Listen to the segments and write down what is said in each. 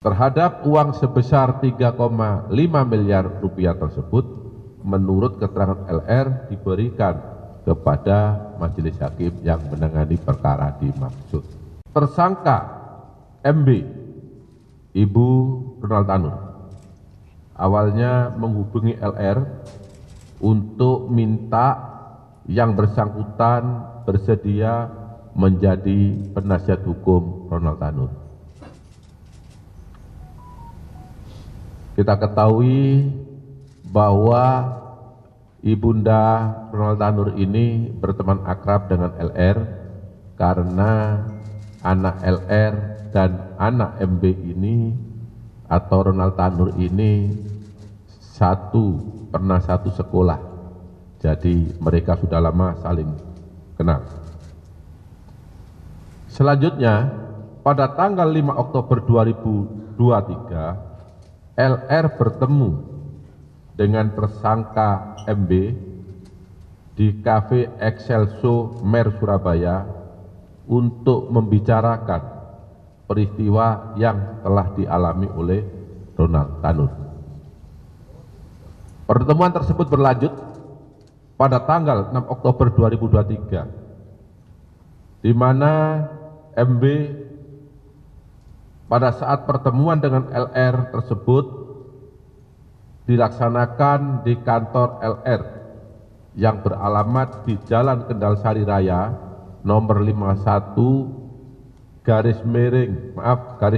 Terhadap uang sebesar 3,5 miliar rupiah tersebut, menurut keterangan LR diberikan kepada majelis hakim yang menangani perkara dimaksud. Tersangka MB, Ibu Ronald Tanur, awalnya menghubungi LR untuk minta yang bersangkutan bersedia menjadi penasihat hukum Ronald Tanur. Kita ketahui bahwa Ibunda Ronald Tanur ini berteman akrab dengan LR karena anak LR dan anak MB ini atau Ronald Tanur ini pernah satu sekolah. Jadi mereka sudah lama saling kenal. Selanjutnya, pada tanggal 5 Oktober 2023, LR bertemu dengan tersangka MB di Cafe Excelso Mer Surabaya untuk membicarakan peristiwa yang telah dialami oleh Ronald Tanur. Pertemuan tersebut berlanjut pada tanggal 6 Oktober 2023, di mana MB pada saat pertemuan dengan LR tersebut dilaksanakan di kantor LR yang beralamat di Jalan Kendal Sari Raya nomor 51 garis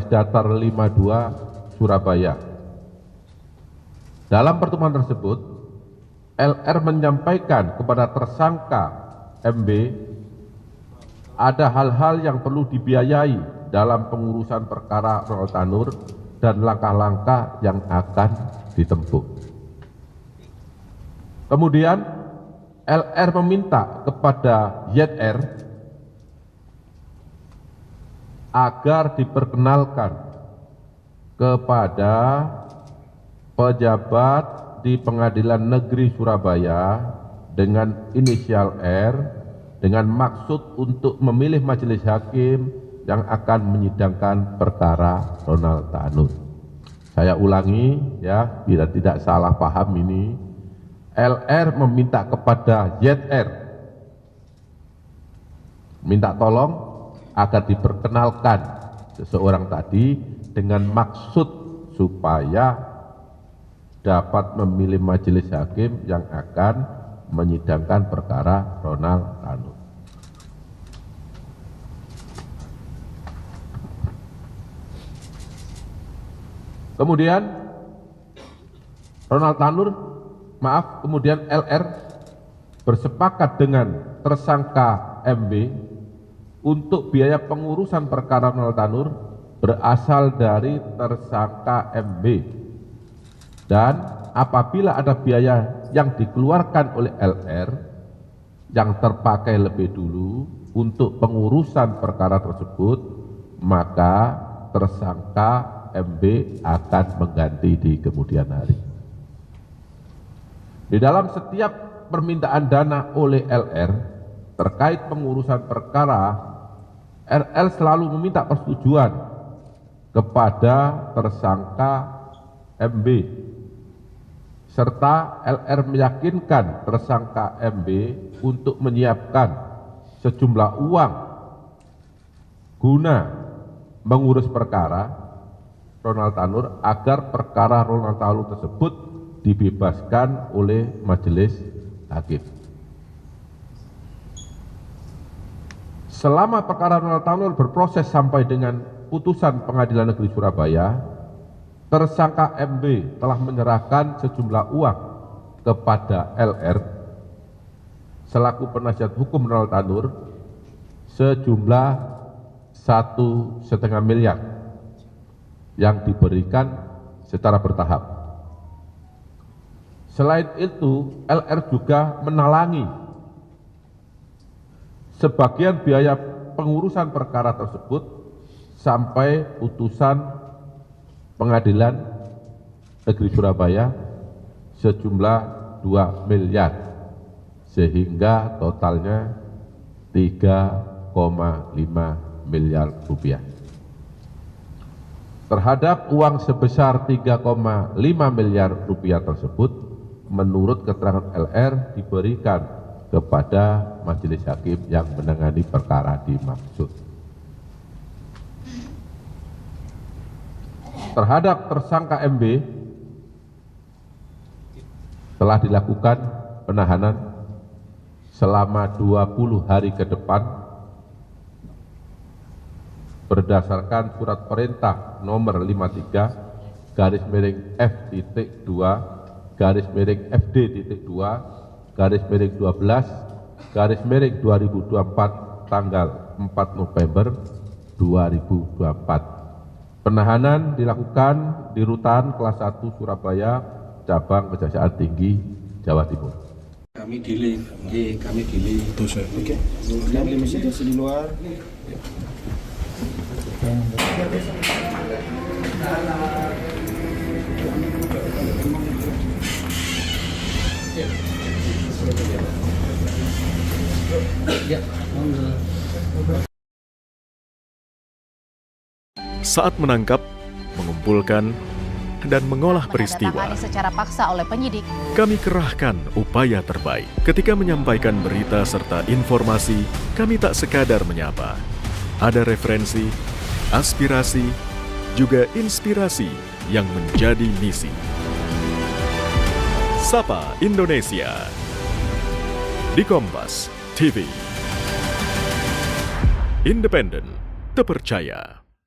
datar 52 Surabaya. Dalam pertemuan tersebut, LR menyampaikan kepada tersangka MB ada hal-hal yang perlu dibiayai dalam pengurusan perkara Ronald Tanur dan langkah-langkah yang akan ditempuh. Kemudian LR meminta kepada YR agar diperkenalkan kepada pejabat di Pengadilan Negeri Surabaya dengan inisial R dengan maksud untuk memilih majelis hakim yang akan menyidangkan perkara Ronald Tanur. Saya ulangi ya, bila tidak salah paham ini, LR meminta kepada YR minta tolong agar diperkenalkan seseorang tadi dengan maksud supaya dapat memilih majelis hakim yang akan menyidangkan perkara Ronald Tanur. Kemudian kemudian LR bersepakat dengan tersangka MB untuk biaya pengurusan perkara Ronald Tanur berasal dari tersangka MB, dan apabila ada biaya yang dikeluarkan oleh LR yang terpakai lebih dulu untuk pengurusan perkara tersebut, maka tersangka MB akan mengganti di kemudian hari. Di dalam setiap permintaan dana oleh LR terkait pengurusan perkara, RL selalu meminta persetujuan kepada tersangka MB, serta LR meyakinkan tersangka MB untuk menyiapkan sejumlah uang guna mengurus perkara Ronald Tanur agar perkara Ronald Tanur tersebut dibebaskan oleh majelis hakim. Selama perkara Ronald Tanur berproses sampai dengan putusan Pengadilan Negeri Surabaya, tersangka MB telah menyerahkan sejumlah uang kepada LR selaku penasihat hukum Ronald Tanur sejumlah 1,5 miliar yang diberikan secara bertahap. Selain itu, LR juga menalangi sebagian biaya pengurusan perkara tersebut sampai putusan Pengadilan Negeri Surabaya sejumlah 2 miliar, sehingga totalnya 3,5 miliar rupiah. Terhadap uang sebesar 3,5 miliar rupiah tersebut, menurut keterangan LR diberikan kepada majelis hakim yang menangani perkara dimaksud. Terhadap tersangka MB telah dilakukan penahanan selama 20 hari ke depan berdasarkan surat perintah nomor 53-FD.2/FD.2/12/2024 tanggal 4 November 2024. Penahanan dilakukan di Rutan Kelas 1 Surabaya, Cabang Kejaksaan Tinggi, Jawa Timur. Kami delay. Oke. Kami masih di luar. Saat menangkap, mengumpulkan, dan mengolah peristiwa, secara paksa oleh penyidik. kami kerahkan upaya terbaik. Ketika menyampaikan berita serta informasi, kami tak sekadar menyapa. Ada referensi, aspirasi, juga inspirasi yang menjadi misi. Sapa Indonesia di Kompas TV. Independen, terpercaya.